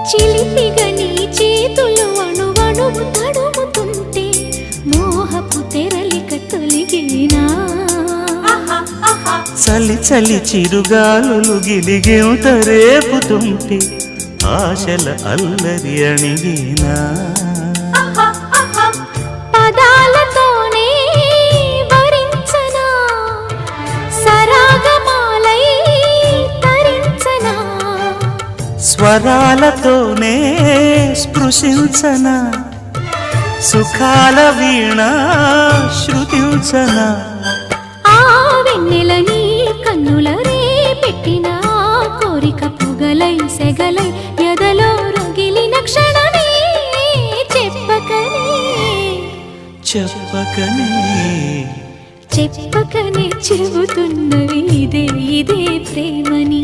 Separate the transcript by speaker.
Speaker 1: చిలిపిగా నీ చేతులు అణువణువు తడుముతుంటే మోహపు తెరలిక తొలిగేనా
Speaker 2: చలి చలి చిరుగాలులు గిలిగెంత రేపుతుంటే ఆశల అల్లరి అణిగేనా
Speaker 1: పదాలతోనే వరించనా సరాగమాలై తరించనా
Speaker 2: స్వరాలతోనే స్పృశించనా సుఖాల వీణ శృతించనా
Speaker 1: ఆ వెన్నెల నీ కన్నుల రే పెట్టిన కోరిక పొగలై సెగలై ఎదలో రగిలిన క్షణమే చెప్పకనే
Speaker 2: చెప్పకనే
Speaker 1: చెప్పకనే చెబుతున్నవి ఇదే ఇదే ప్రేమని